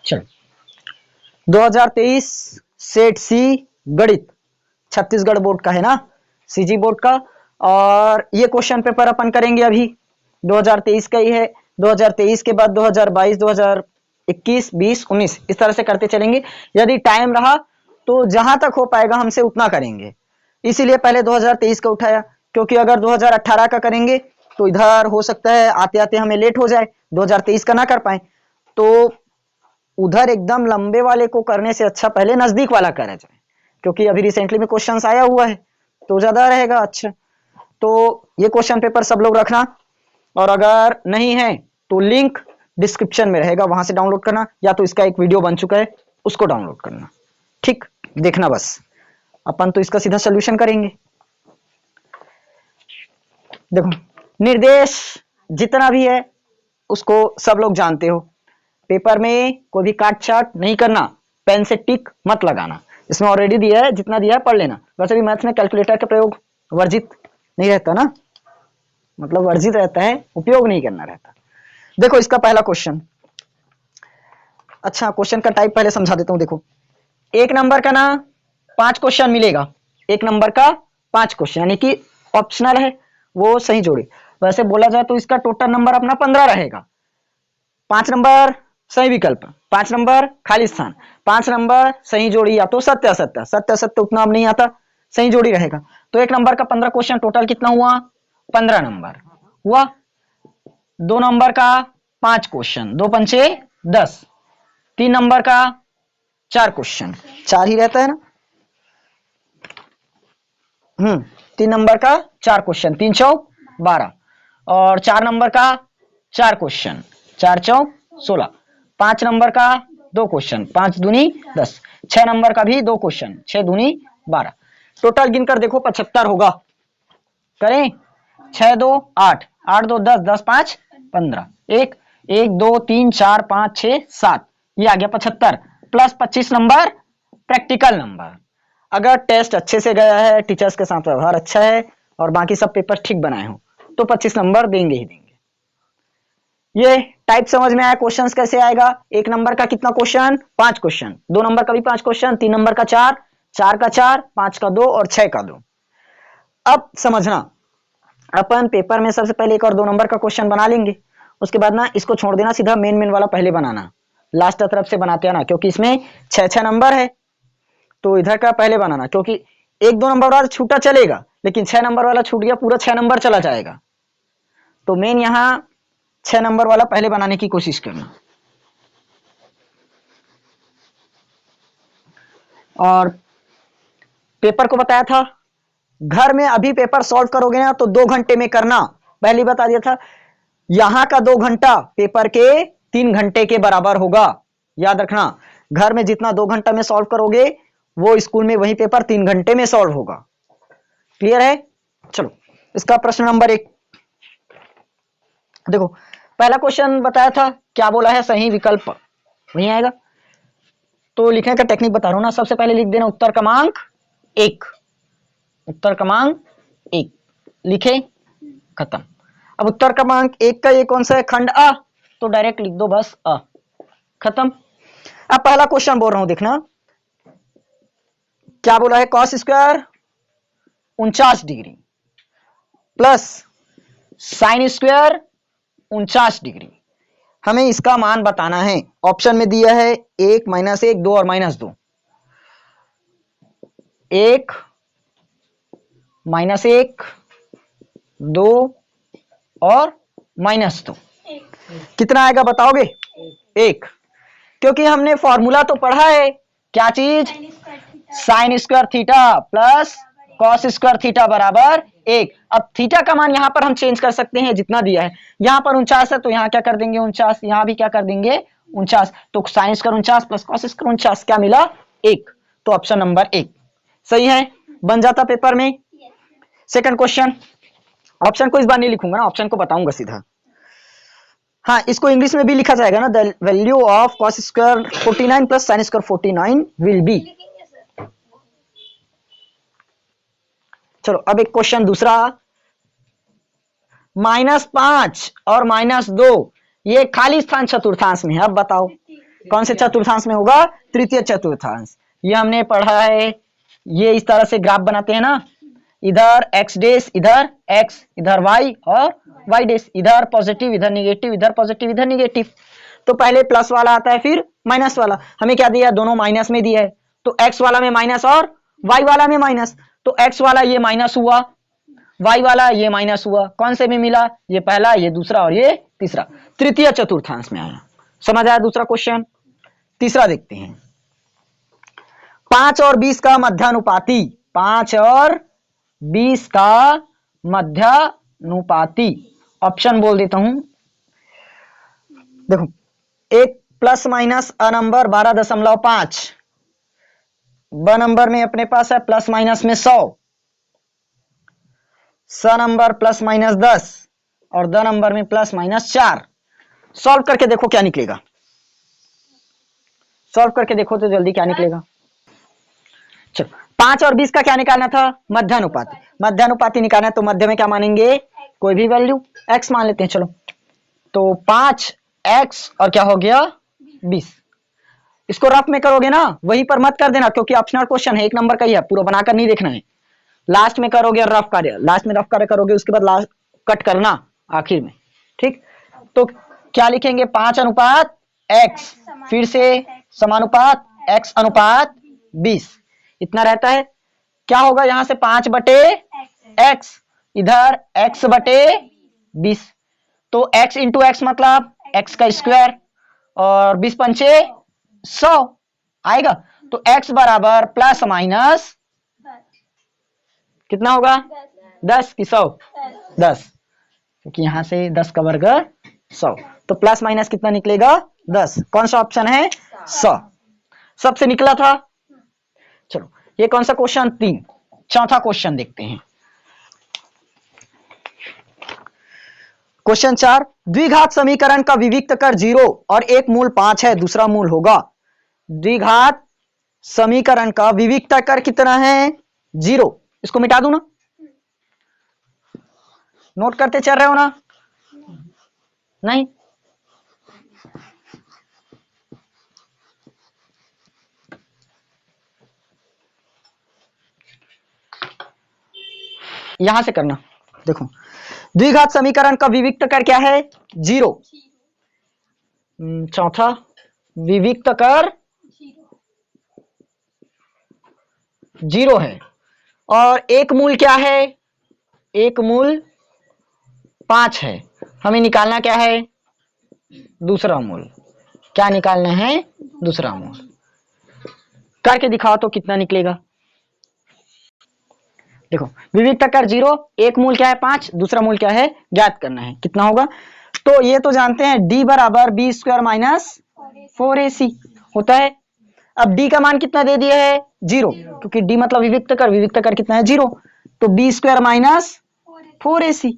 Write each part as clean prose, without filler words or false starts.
चलो 2023 सेट सी गणित छत्तीसगढ़ बोर्ड का है ना, सीजी बोर्ड का। और ये क्वेश्चन पेपर अपन करेंगे अभी 2023 का ही है। 2023 के बाद 2022, 2021, 20, 19 इस तरह से करते चलेंगे। यदि टाइम रहा तो जहां तक हो पाएगा हमसे उतना करेंगे, इसीलिए पहले 2023 का उठाया, क्योंकि अगर 2018 का करेंगे तो इधर हो सकता है आते आते हमें लेट हो जाए, 2023 का ना कर पाए, तो उधर एकदम लंबे वाले को करने से अच्छा पहले नजदीक वाला करा जाए, क्योंकि अभी रिसेंटली में क्वेश्चंस आया हुआ है तो ज्यादा रहेगा। अच्छा, तो ये क्वेश्चन पेपर सब लोग रखना, और अगर नहीं है तो लिंक डिस्क्रिप्शन में रहेगा, वहां से डाउनलोड करना, या तो इसका एक वीडियो बन चुका है उसको डाउनलोड करना। ठीक, देखना बस, अपन तो इसका सीधा सोल्यूशन करेंगे। देखो निर्देश जितना भी है उसको सब लोग जानते हो, पेपर में कोई भी काट छाट नहीं करना, पेन से टिक मत लगाना, इसमें ऑलरेडी दिया है, जितना दिया है पढ़ लेना। वैसे भी मैथ्स में कैलकुलेटर का प्रयोग वर्जित नहीं रहता ना, मतलब वर्जित रहता है, उपयोग नहीं करना रहता। देखो इसका पहला क्वेश्चन, अच्छा क्वेश्चन का टाइप पहले समझा देता हूं। देखो एक नंबर का ना 5 क्वेश्चन मिलेगा, एक नंबर का 5 क्वेश्चन, यानी कि ऑप्शनल है वो सही जोड़े। वैसे बोला जाए तो इसका टोटल नंबर अपना 15 रहेगा। 5 नंबर सही विकल्प, 5 नंबर खाली स्थान, 5 नंबर सही जोड़ी, या तो सत्य असत्य, सत्य असत्य उतना अब नहीं आता, सही जोड़ी रहेगा। तो एक नंबर का 15 क्वेश्चन, टोटल कितना हुआ 15 नंबर हुआ। 2 नंबर का 5 क्वेश्चन, 2 पंचे 10। 3 नंबर का 4 क्वेश्चन, 4 ही रहता है ना, 3 नंबर का 4 क्वेश्चन, 3 चौक 12। और 4 नंबर का 4 क्वेश्चन, 4 चौक 16। 5 नंबर का 2 क्वेश्चन, 5 दूनी 10। 6 नंबर का भी 2 क्वेश्चन, 6 दूनी 12। टोटल गिनकर देखो 75 होगा, करें 6 2 8, 8 2 10, 10 5 15, 1 1 2 3 4 5 6 7, ये आ गया 75 प्लस 25 नंबर प्रैक्टिकल नंबर। अगर टेस्ट अच्छे से गया है, टीचर्स के साथ व्यवहार अच्छा है और बाकी सब पेपर ठीक बनाए हो तो 25 नंबर देंगे ही देंगे। ये टाइप समझ में आया, क्वेश्चंस कैसे आएगा। एक नंबर का कितना क्वेश्चन 5 क्वेश्चन, 2 नंबर का भी 5 क्वेश्चन, 3 नंबर का 4, 4 का 4, 5 का 2 और 6 का 2। अब समझना, अपन पेपर में सबसे पहले 1 और 2 नंबर का क्वेश्चन बना लेंगे, उसके बाद ना इसको छोड़ देना, सीधा मेन वाला पहले बनाना, लास्ट तरफ से बनाते हैं ना, क्योंकि इसमें 6 नंबर है तो इधर का पहले बनाना, क्योंकि 1 2 नंबर वाला छूटा चलेगा लेकिन 6 नंबर वाला छूट गया, पूरा 6 नंबर चला जाएगा। तो मेन यहां 6 नंबर वाला पहले बनाने की कोशिश करना। और पेपर को बताया था घर में अभी पेपर सॉल्व करोगे ना तो 2 घंटे में करना, पहले बता दिया था। यहां का 2 घंटा पेपर के 3 घंटे के बराबर होगा, याद रखना। घर में जितना 2 घंटा में सॉल्व करोगे वो स्कूल में वही पेपर 3 घंटे में सॉल्व होगा। क्लियर है। चलो इसका प्रश्न नंबर 1 देखो, पहला क्वेश्चन बताया था, क्या बोला है, सही विकल्प वही आएगा। तो लिखने का टेक्निक बता रहा हूं ना, सबसे पहले लिख देना उत्तर क्रमांक 1, उत्तर क्रमांक 1 लिखे, खत्म। अब उत्तर क्रमांक 1 का ये कौन सा है, खंड अ, तो डायरेक्ट लिख दो बस अ, खत्म। अब पहला क्वेश्चन बोल रहा हूं, देखना क्या बोला है, cos square 49 degree plus sine square 49 degree, हमें इसका मान बताना है। ऑप्शन में दिया है 1 -1 2 और -2, 1 -1 2 और -2, कितना आएगा बताओगे, 1, क्योंकि हमने फॉर्मूला तो पढ़ा है, क्या चीज, sine square theta plus cos square theta बराबर 1। अब थीटा का मान यहां पर हम चेंज कर सकते हैं, जितना दिया है, यहां पर 49 है तो यहां क्या कर देंगे 49, यहां भी क्या कर देंगे 49, तो sine square 49 plus cos square 49, क्या मिला 1, तो ऑप्शन नंबर 1 सही है, बन जाता पेपर में। सेकंड क्वेश्चन, ऑप्शन को इस बार नहीं लिखूंगा ना, ऑप्शन को बताऊंगा सीधा। हाँ, इसको इंग्लिश में भी लिखा जाएगा ना, the value of cos square 49 plus sine square 49 will be. चलो अब एक क्वेश्चन दूसरा, -5 और -2 ये खाली स्थान चतुर्थांश में है, अब बताओ कौन से चतुर्थांश में होगा? तृतीय चतुर्थांश। ये हमने पढ़ा है। ये इस तरह से ग्राफ बनाते हैं ना, इधर x डेश, इधर x, इधर y और y डेश, इधर पॉजिटिव इधर निगेटिव, इधर पॉजिटिव इधर निगेटिव। तो पहले प्लस वाला आता है फिर माइनस वाला। हमें क्या दिया? दोनों माइनस में दिया है, तो x वाला में माइनस और y वाला में माइनस। तो x वाला ये माइनस हुआ, y वाला ये माइनस हुआ। कौन से में मिला? ये पहला, ये दूसरा और ये तीसरा, तृतीय चतुर्थांश में आया। समझ आया दूसरा क्वेश्चन? तीसरा देखते हैं। 5 और 20 का मध्यानुपाती, 5 और 20 का मध्यानुपाती। ऑप्शन बोल देता हूं। देखो, एक प्लस माइनस अ नंबर 12.5, ब नंबर में अपने पास है प्लस माइनस में 100, स नंबर प्लस माइनस 10 और द नंबर में प्लस माइनस 4। सॉल्व करके देखो क्या निकलेगा। सॉल्व करके देखो तो जल्दी क्या निकलेगा। चलो, 5 और 20 का क्या निकालना था? मध्यानुपाती। मध्यानुपाती निकालना है तो मध्य में क्या मानेंगे? कोई भी वैल्यू x मान लेते हैं। चलो, तो 5x और क्या हो गया? 20। इसको रफ में करोगे ना, वहीं पर मत कर देना क्योंकि ऑप्शनल क्वेश्चन है, एक नंबर का ही है, पूरा बनाकर नहीं देखना है। लास्ट में करोगे रफ कार्य, लास्ट में रफ कार्य करोगे, उसके बाद लास्ट कट करना आखिर में। ठीक, तो क्या लिखेंगे? 5 अनुपात x, फिर से समानुपात x अनुपात 20, इतना रहता है। क्या होगा यहां से? 5 बटे x, इधर x बटे 20, तो x इंटू एक्स मतलब x का स्क्वायर और 20 पंचे 100 आएगा। तो x बराबर प्लस माइनस कितना होगा? 10 की 100? 10, क्योंकि यहां से 10 का वर्ग 100, तो प्लस माइनस कितना निकलेगा? 10। कौन सा ऑप्शन है? 100 सबसे निकला था। चलो, ये कौन सा क्वेश्चन? 3। चौथा क्वेश्चन देखते हैं। क्वेश्चन 4, द्विघात समीकरण का विविक्त कर 0 और एक मूल 5 है, दूसरा मूल होगा। द्विघात समीकरण का विविक्त कर कितना है? 0। इसको मिटा दूं ना? नोट करते चल रहे हो ना? नहीं, यहां से करना। देखो, द्विघात समीकरण का विविक्त कर क्या है? 0। चौथा, विविक्त कर 0 है और एक मूल क्या है? एक मूल 5 है। हमें निकालना क्या है? दूसरा मूल। क्या निकालना है? दूसरा मूल। करके दिखाओ तो कितना निकलेगा। देखो, विविक्त कर 0, एक मूल क्या है? 5, दूसरा मूल क्या है? ज्ञात करना है, कितना होगा। तो ये तो जानते हैं d बराबर बी स्क्वायर माइनस 4ac होता है। अब d का मान कितना दे दिया है? 0, क्योंकि d मतलब विविक्त कर कितना है? 0, तो B square minus 4ac,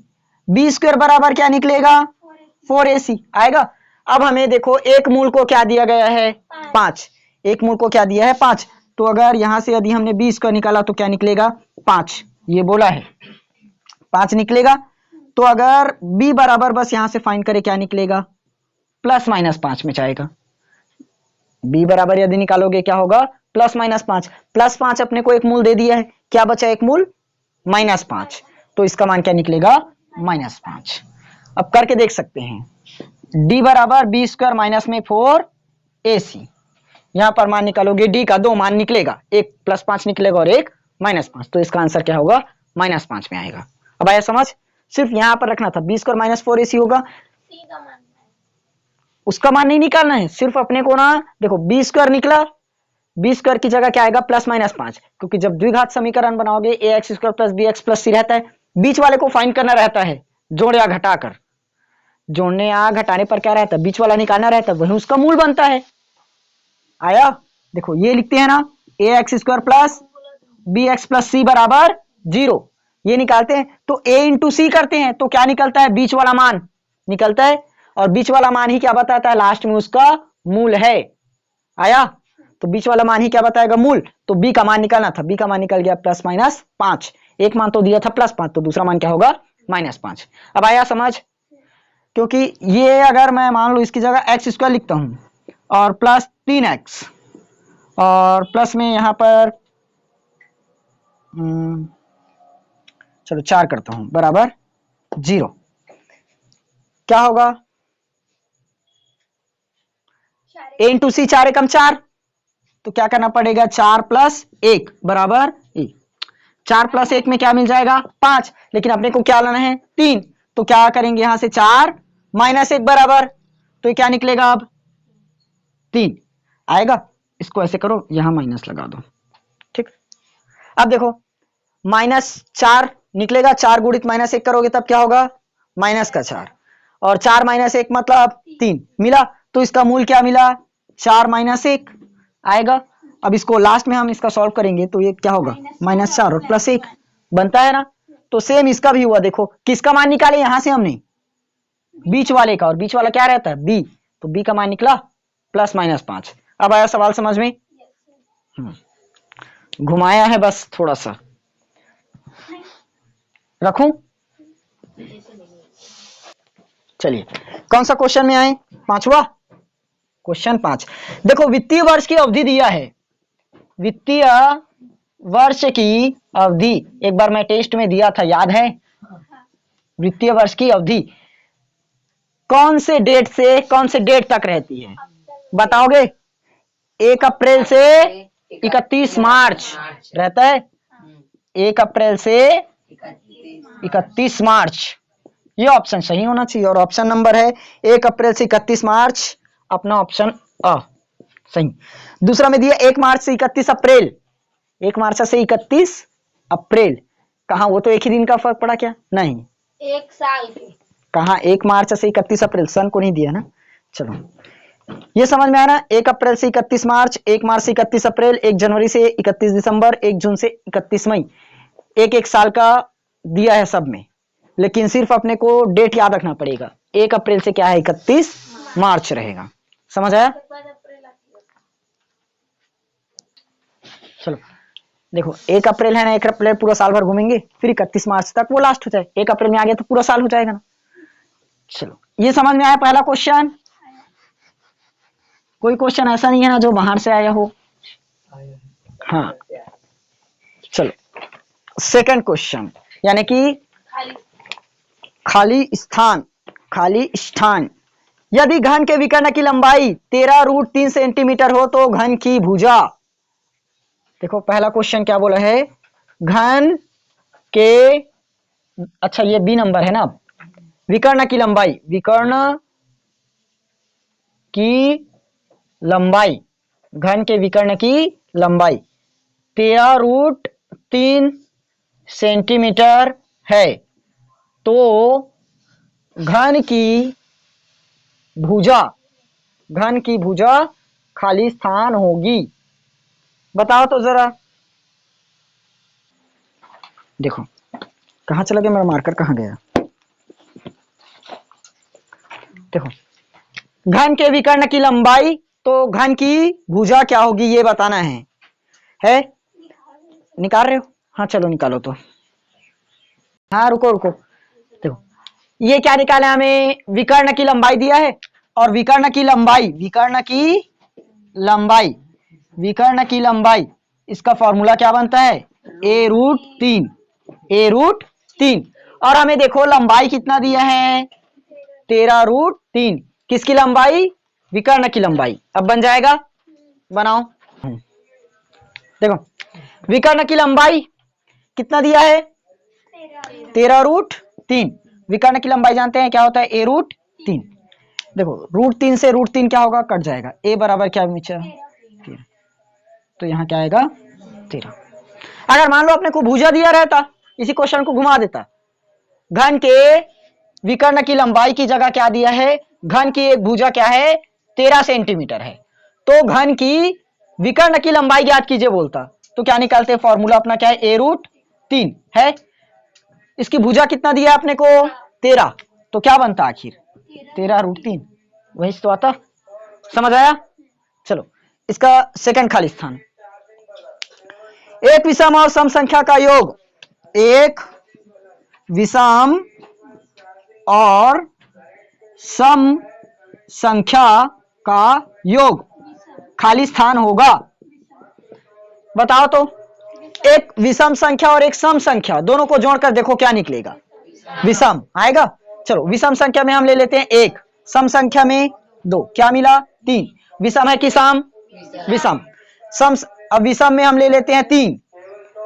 B square बराबर क्या निकलेगा? 4ac आएगा। अब हमें देखो, एक मूल को क्या दिया गया है? 5। एक मूल को क्या दिया है? 5। तो अगर यहां से यदि हमने बी स्क्वायर निकाला तो क्या निकलेगा? 5, ये बोला है 5 निकलेगा। तो अगर b बराबर बस यहां से फाइंड करें, क्या निकलेगा? प्लस माइनस 5 में जाएगा। b बराबर यदि निकालोगे क्या होगा? Plus minus 5। प्लस 5 अपने को एक मूल दे दिया है, क्या बचा? एक मूल माइनस 5, तो इसका मान क्या निकलेगा? -5। अब करके देख सकते हैं। d बराबर बी स्क्वायर माइनस में 4ac, यहां पर मान निकालोगे d का 2 मान निकलेगा, एक +5 निकलेगा और एक -5, तो इसका आंसर क्या होगा? -5 में आएगा। अब आया समझ? सिर्फ यहां पर रखना था, बी स्क्वायर माइनस 4ac होगा, उसका मान नहीं निकालना है, सिर्फ अपने को ना देखो बी स्क्वायर निकला, बी स्क्वायर की जगह क्या आएगा? +-5, क्योंकि जब द्विघात समीकरण बनाओगे ax square plus bx plus c रहता है, बीच वाले को फाइंड करना रहता है, जोड़ या घटाकर। जोड़ने या घटाने पर क्या रहता है? बीच वाला निकालना रहता है, वही उसका मूल बनता है। आया? देखो, ये लिखते हैं ना, ax square plus bx plus c बराबर 0, ये निकालते हैं तो a इंटू सी करते हैं तो क्या निकलता है? बीच वाला मान निकलता है, और बीच वाला मान ही क्या बताता है? लास्ट में उसका मूल है। आया? तो बीच वाला मान ही क्या बताएगा? मूल। तो b का मान निकालना था, b का मान निकल गया +-5। एक मान तो दिया था +5, तो दूसरा मान क्या होगा? -5। अब आया समझ? क्योंकि ये अगर मैं मान लो इसकी जगह x स्क्वायर लिखता हूं और प्लस 3x और प्लस में यहां पर चलो 4 करता हूं बराबर 0। क्या होगा? a इंटू सी 4 एकम 4, तो क्या करना पड़ेगा 4 प्लस 1 बराबर 1। 4 प्लस 1 में क्या मिल जाएगा 5, लेकिन अपने को क्या लाना है 3, तो क्या करेंगे यहां से 4 माइनस 1 बराबर, तो ये क्या निकलेगा अब 3 आएगा। इसको ऐसे करो, यहां माइनस लगा दो, ठीक। अब देखो -4 निकलेगा, 4 गुणित -1 करोगे तब क्या होगा माइनस का 4, और 4 माइनस 1 मतलब 3 मिला, तो इसका मूल क्या मिला 4 माइनस 1 आएगा। अब इसको लास्ट में हम इसका सॉल्व करेंगे तो ये क्या होगा -4 और प्लस 1 बनता है ना। तो सेम इसका भी हुआ, देखो किसका मान निकाले यहां से हमने बीच वाले का, और बीच वाला क्या रहता है b, तो b का मान निकला +-5। अब आया सवाल समझ में? घुमाया है बस थोड़ा सा, रखूं? चलिए कौन सा क्वेश्चन में आए, पांचवा क्वेश्चन 5। देखो वित्तीय वर्ष की अवधि दिया है, वित्तीय वर्ष की अवधि एक बार मैं टेस्ट में दिया था, याद है? वित्तीय वर्ष की अवधि कौन से डेट से कौन से डेट तक रहती है बताओगे? 1 अप्रैल से 31 मार्च रहता है, 1 अप्रैल से 31 मार्च, ये ऑप्शन सही होना चाहिए। और ऑप्शन नंबर है 1 अप्रैल से 31 मार्च, अपना ऑप्शन अ सही। दूसरा में दिया 1 मार्च से 31 अप्रैल, 1 मार्च से 31 अप्रैल, कहा वो तो एक ही दिन का फर्क पड़ा क्या? नहीं, एक साल के। कहा 1 मार्च से 31 अप्रैल, सन को नहीं दिया ना। चलो ये समझ में आया ना, 1 अप्रैल से 31 मार्च, 1 मार्च से 31 अप्रैल, 1 जनवरी से 31 दिसंबर, 1 जून से 31 मई, एक साल का दिया है सब में, लेकिन सिर्फ अपने को डेट याद रखना पड़ेगा। 1 अप्रैल से क्या है 31 मार्च रहेगा, समझ आया? चलो देखो 1 अप्रैल है ना, 1 अप्रैल पूरा साल भर घूमेंगे, फिर 31 मार्च तक वो लास्ट हो जाए, 1 अप्रैल में आ गया तो पूरा साल हो जाएगा ना। चलो ये समझ में आया पहला क्वेश्चन? कोई क्वेश्चन ऐसा नहीं है ना जो बाहर से आया हो? हाँ चलो सेकंड क्वेश्चन, यानी कि खाली स्थान, खाली स्थान। यदि घन के विकर्ण की लंबाई 13√3 सेंटीमीटर हो तो घन की भुजा, देखो पहला क्वेश्चन क्या बोला है, घन के, अच्छा ये बी नंबर है ना, विकर्ण की लंबाई, विकर्ण की लंबाई, घन के विकर्ण की लंबाई 13√3 सेंटीमीटर है, तो घन की भुजा, घन की भुजा खाली स्थान होगी, बताओ तो जरा। देखो कहां चला गया मेरा मार्कर, कहां गया? देखो घन के विकर्ण की लंबाई, तो घन की भुजा क्या होगी ये बताना है? निकाल रहे हो? हाँ चलो निकालो तो। हाँ रुको रुको, देखो ये क्या निकाला हमें, विकर्ण की लंबाई दिया है, और विकर्ण की लंबाई, विकर्ण की लंबाई, विकर्ण की लंबाई, इसका फॉर्मूला क्या बनता है a√3, a√3, और हमें देखो लंबाई कितना दिया है 13√3, किसकी लंबाई? विकर्ण की लंबाई। अब बन जाएगा, बनाओ। देखो विकर्ण की लंबाई कितना दिया है 13√3, विकर्ण की लंबाई जानते हैं क्या होता है a√3। देखो √3 से √3 क्या होगा, कट जाएगा, a बराबर क्या बचा 13, तो यहाँ क्या आएगा 13। अगर मान लो अपने को भुजा दिया रहता, इसी क्वेश्चन को घुमा देता, घन के विकर्ण की लंबाई की जगह क्या दिया है, घन की एक भुजा क्या है 13 सेंटीमीटर है, तो घन की विकर्ण की लंबाई ज्ञात कीजिए बोलता, तो क्या निकालते, फॉर्मूला अपना क्या है a√3 है, इसकी भुजा कितना दिया अपने को 13, तो क्या बनता आखिर 13√3, वही तो आता। समझ आया? चलो इसका सेकंड खाली स्थान, एक विषम और सम संख्या का योग, एक विषम और सम संख्या का योग खाली स्थान होगा। बताओ तो, एक विषम संख्या और एक सम संख्या, दोनों को जोड़कर देखो क्या निकलेगा। विषम आएगा। चलो विषम संख्या में हम ले लेते हैं 1, सम संख्या में 2, क्या मिला 3। विषम है कि सम? विषम। सम, अब विषम में हम ले लेते हैं 3,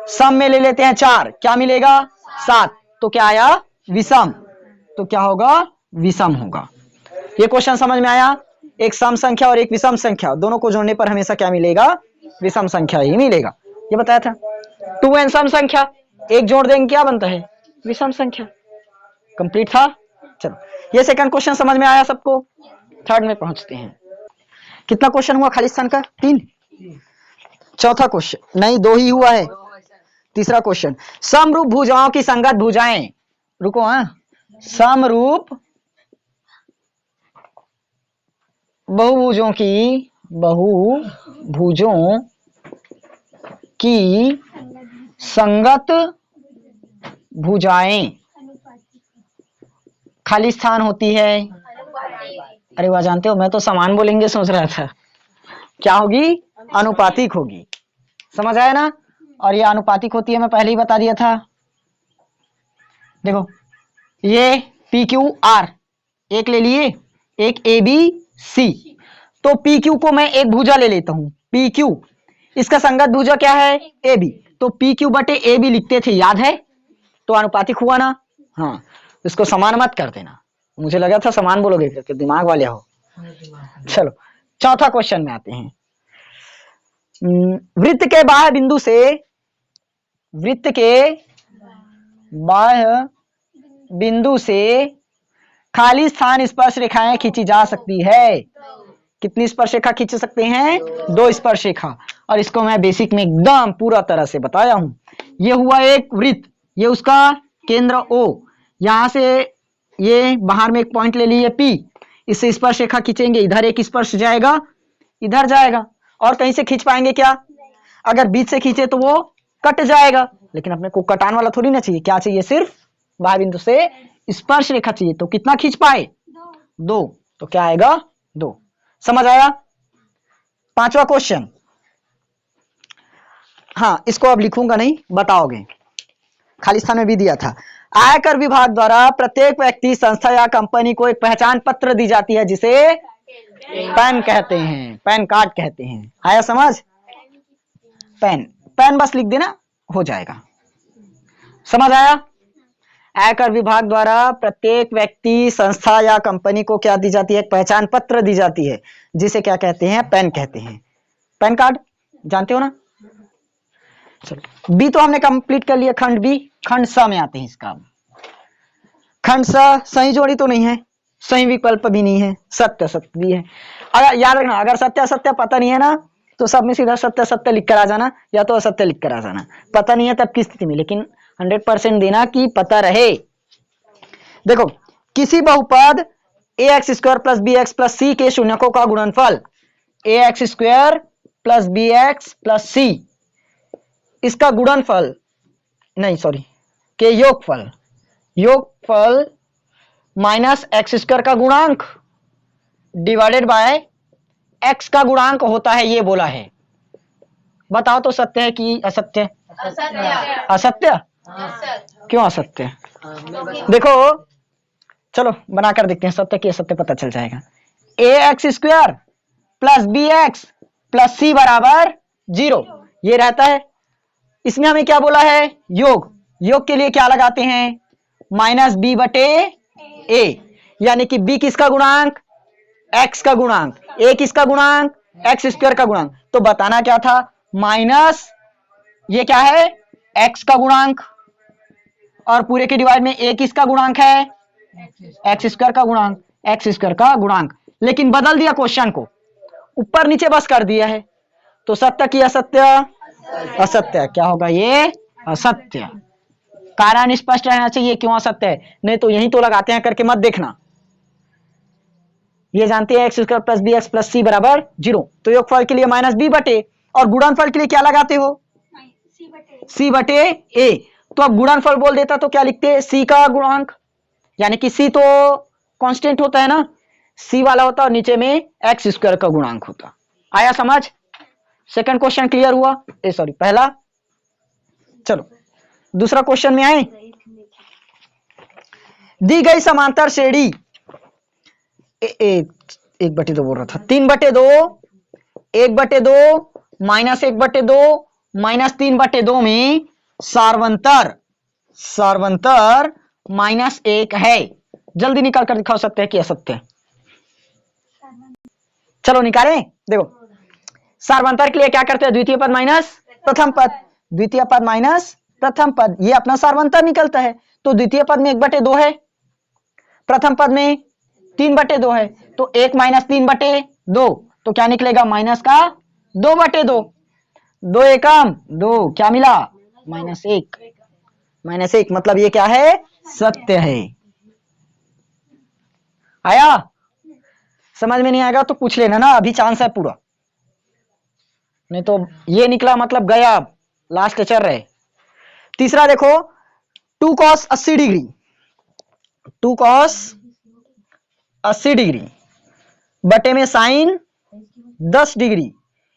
सम में ले लेते हैं 4, क्या मिलेगा 7। तो क्या आया विषम। तो क्या होगा विषम होगा। ये क्वेश्चन समझ में आया। एक सम संख्या और एक विषम संख्या, दोनों को जोड़ने पर हमेशा क्या मिलेगा, विषम संख्या ही मिलेगा। ये बताया था। 2n सम संख्या, एक जोड़ देंगे क्या बनता है, विषम संख्या। कंप्लीट था। चलो ये सेकंड क्वेश्चन समझ में आया सबको। थर्ड में पहुंचते हैं। कितना क्वेश्चन हुआ खाली स्थान का, 3। चौथा क्वेश्चन नहीं, 2 ही हुआ है। तीसरा क्वेश्चन, समरूप भुजाओं की संगत भुजाएं, रुको हाँ, समरूप बहुभुजों की संगत भुजाएं खाली स्थान होती है। अरे वाह, जानते हो मैं तो समान बोलेंगे सोच रहा था। क्या होगी, अनुपातिक होगी। समझ आया ना। और ये अनुपातिक होती है, मैं पहले ही बता दिया था। देखो ये पी क्यू आर एक ले लिए, एक ए बी सी। तो पी क्यू को मैं एक भुजा ले लेता हूं, पी क्यू, इसका संगत भुजा क्या है ए बी। तो पी क्यू बटे ए बी लिखते थे, याद है। तो अनुपातिक हुआ ना। हाँ, इसको समान मत कर देना, मुझे लगा था समान बोलोगे करके, दिमाग वाले हो। चलो चौथा क्वेश्चन में आते हैं। वृत्त के बाह्य बिंदु से, वृत्त के बाह्य बिंदु से खाली स्थान स्पर्श रेखाएं खींची जा सकती है। कितनी स्पर्श रेखा खींच सकते हैं, 2 स्पर्श रेखा। और इसको मैं बेसिक में एकदम पूरा तरह से बताया हूं। ये हुआ एक वृत्त, ये उसका केंद्र O, यहां से ये बाहर में एक पॉइंट ले लिए P, इससे स्पर्श रेखा खींचेंगे, इधर एक स्पर्श जाएगा, इधर जाएगा। और कहीं से खींच पाएंगे क्या, अगर बीच से खींचे तो वो कट जाएगा, लेकिन अपने को कटान वाला थोड़ी ना चाहिए। क्या चाहिए, सिर्फ बाह्य बिंदु से स्पर्श रेखा चाहिए। तो कितना खींच पाए, 2। तो क्या आएगा 2। समझ आया। पांचवा क्वेश्चन, हाँ इसको अब लिखूंगा नहीं, बताओगे, खाली स्थान में भी दिया था। आयकर विभाग द्वारा प्रत्येक व्यक्ति, संस्था या कंपनी को एक पहचान पत्र दी जाती है, जिसे पैन कहते हैं, पैन कार्ड कहते हैं। आया समझ। पैन, पैन बस लिख देना हो जाएगा। समझ आया। आयकर विभाग द्वारा प्रत्येक व्यक्ति, संस्था या कंपनी को क्या दी जाती है, एक पहचान पत्र दी जाती है, जिसे क्या कहते हैं, पैन कहते हैं। पैन कार्ड जानते हो ना। चलो बी तो हमने कंप्लीट कर लिया। खंड बी, खंड स में आते हैं इसका। खंड स सही जोड़ी तो नहीं है, सही विकल्प भी नहीं है, सत्य सत्य भी है। अगर याद रखना, अगर सत्य असत्य पता नहीं है ना, तो सब में सीधा सत्य सत्य लिख कर आ जाना, या तो असत्य लिख कर आ जाना। पता नहीं है तब की स्थिति में, लेकिन 100% देना कि पता रहे। देखो, किसी बहुपद ax² + bx + c के शून्यकों का गुणनफल ax² + bx + c, इसका गुणनफल नहीं सॉरी के योगफल, योगफल माइनस x² का गुणांक डिवाइडेड बाय x का गुणांक होता है, ये बोला है। बताओ तो सत्य है कि असत्य। असत्य। क्यों असत्य। देखो चलो बनाकर देखते हैं, सत्य की असत्य पता चल जाएगा। ax² + bx + c = 0, ये रहता है। इसमें हमें क्या बोला है, योग। योग के लिए क्या लगाते हैं, -b/a, यानी कि b किसका गुणांक, x का गुणांक, a किसका गुणांक, x² का गुणांक। तो बताना क्या था, माइनस ये क्या है, x का गुणांक, और पूरे के डिवाइड में a किसका गुणांक है, x² का गुणांक, x² का गुणांक। लेकिन बदल दिया क्वेश्चन को, ऊपर नीचे बस कर दिया है। तो सत्य की असत्य, असत्य। क्या होगा ये, असत्य। कारण स्पष्ट रहना चाहिए क्यों असत्य है, नहीं तो यही तो लगाते हैं करके मत देखना। ये जानते हैं x² + bx + c = 0। तो योगफल के लिए -b/a, और गुणनफल के लिए क्या लगाते हो, c/a। तो अब गुणनफल बोल देता तो क्या लिखते, c का गुणांक, यानी कि c तो कांस्टेंट होता है ना, सी वाला होता और नीचे में एक्स स्क्वायर का गुणांक होता। आया समझ? सेकंड क्वेश्चन क्लियर हुआ? सॉरी पहला। चलो दूसरा क्वेश्चन में आए। दी गई समांतर श्रेणी 1/2 बोल रहा था, 3/2, 1/2, -1/2, -3/2 में सार्वंतर -1 है। जल्दी निकाल कर दिखाओ सत्य है कि असत्य है। चलो निकालें। देखो सार्वंतर के लिए क्या करते हैं, द्वितीय पद माइनस प्रथम पद, द्वितीय पद माइनस प्रथम पद, ये अपना सार्वंतर निकलता है। तो द्वितीय पद में 1/2 है, प्रथम पद में 3/2 है, तो 1 - 3/2, तो क्या निकलेगा, माइनस का 2/2, 2 एकम 2, क्या मिला, -1, -1, मतलब ये क्या है, सत्य है। आया? समझ में नहीं आएगा तो पूछ लेना ना, अभी चांस है पूरा, नहीं तो ये निकला मतलब गया, लास्ट चल रहे। तीसरा देखो, 2 cos 80 डिग्री, 2 cos 80 डिग्री बटे में साइन 10 डिग्री,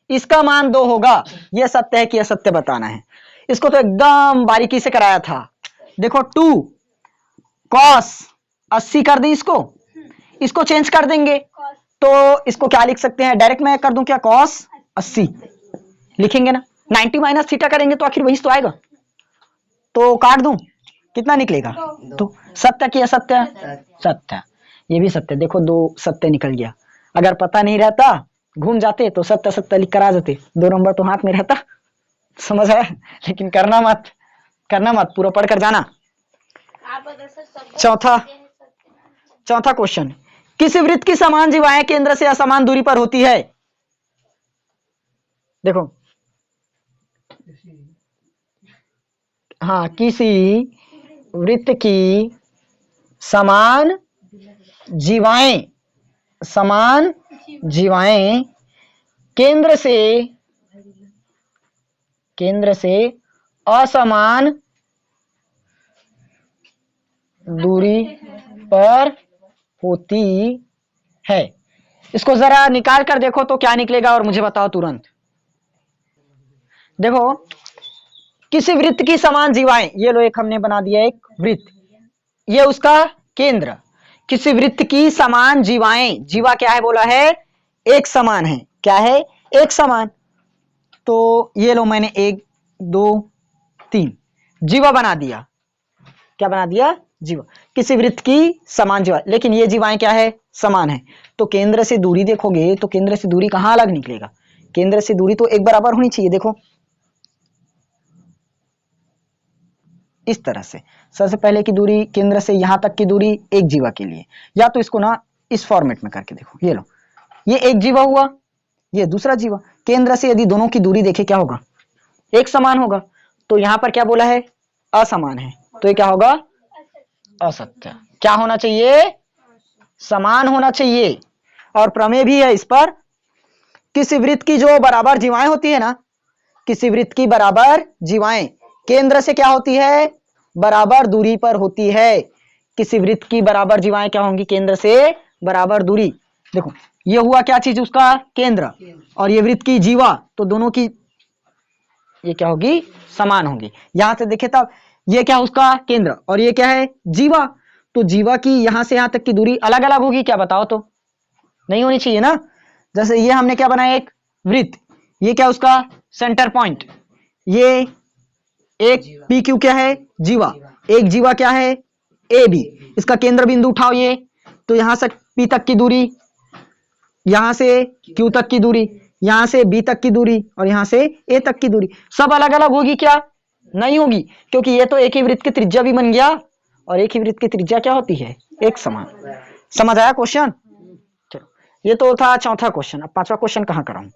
इसका मान 2 होगा। यह सत्य है कि असत्य बताना है। इसको तो एकदम बारीकी से कराया था। देखो 2 cos 80 कर दी, इसको चेंज कर देंगे, तो इसको क्या लिख सकते हैं, डायरेक्ट मैं कर दूं क्या, cos 80 लिखेंगे ना, 90 माइनस थीटा करेंगे तो आखिर वही तो आएगा, तो काट दूं, कितना निकलेगा, तो सत्य कि असत्य, सत्य, ये भी सत्य। देखो 2 सत्य निकल गया। अगर पता नहीं रहता, घूम जाते तो सत्य सत्य लिख कर आ जाते, 2 नंबर तो हाथ में रहता। समझ है? लेकिन करना मत, पूरा पढ़ कर जाना। चौथा क्वेश्चन, किसी वृत्त की समान जीवाएं केंद्र से असमान दूरी पर होती है। देखो हाँ, किसी वृत्त की समान जीवाएं केंद्र से असमान दूरी पर होती है। इसको जरा निकाल कर देखो तो क्या निकलेगा और मुझे बताओ तुरंत। देखो किसी वृत्त की समान जीवाएं, ये लो एक हमने बना दिया एक वृत्त, ये उसका केंद्र। किसी वृत्त की समान जीवाएं, जीवा क्या है बोला है, एक समान है, क्या है, एक समान। तो ये लो मैंने 1 2 3 जीवा बना दिया। क्या बना दिया, जीवा। किसी वृत्त की समान जीवा, लेकिन ये जीवाएं क्या है, समान है। तो केंद्र से दूरी देखोगे तो केंद्र से दूरी कहां अलग निकलेगा, केंद्र से दूरी तो एक बराबर होनी चाहिए। देखो इस तरह से, सबसे पहले की दूरी केंद्र से यहां तक की दूरी एक जीवा के लिए, या तो इसको ना इस फॉर्मेट में करके देखो, ये लो, ये एक जीवा हुआ, ये दूसरा जीवा। केंद्र से यदि दोनों की दूरी देखे क्या होगा, एक समान होगा। तो यहां पर क्या बोला है, असमान है, तो ये क्या होगा, असत्य। क्या होना चाहिए, समान होना चाहिए। और प्रमेय भी है इस पर, किसी वृत्त की जो बराबर जीवाएं होती है ना, किसी वृत्त की बराबर जीवाएं केंद्र से क्या होती है, बराबर दूरी पर होती है। किसी वृत्त की बराबर जीवाएं क्या होंगी, केंद्र से बराबर दूरी। देखो ये हुआ क्या चीज, उसका केंद्र, और ये वृत्त की जीवा, तो दोनों की ये क्या होगी, समान होगी। यहां से देखे तब ये क्या, उसका केंद्र, और ये क्या है, जीवा। तो जीवा की यहां से यहां तक की दूरी अलग अलग होगी क्या, बताओ तो, नहीं होनी चाहिए ना। जैसे ये हमने क्या बनाया, एक वृत्त, ये क्या उसका सेंटर पॉइंट, ये एक पी क्यू क्या है, जीवा, एक जीवा क्या है, ए बी, इसका केंद्र बिंदु उठाओ ये, तो यहां से पी तक की दूरी, यहां से क्यू तक की दूरी, यहां से बी तक की दूरी, और यहां से ए तक की दूरी, सब अलग अलग होगी क्या, नहीं होगी, क्योंकि ये तो एक ही वृत्त की त्रिज्या भी बन गया, और एक ही वृत्त की त्रिज्या क्या होती है, एक समान। समझ आया क्वेश्चन? चलो ये तो था चौथा क्वेश्चन। अब पांचवा क्वेश्चन कहां कराऊं,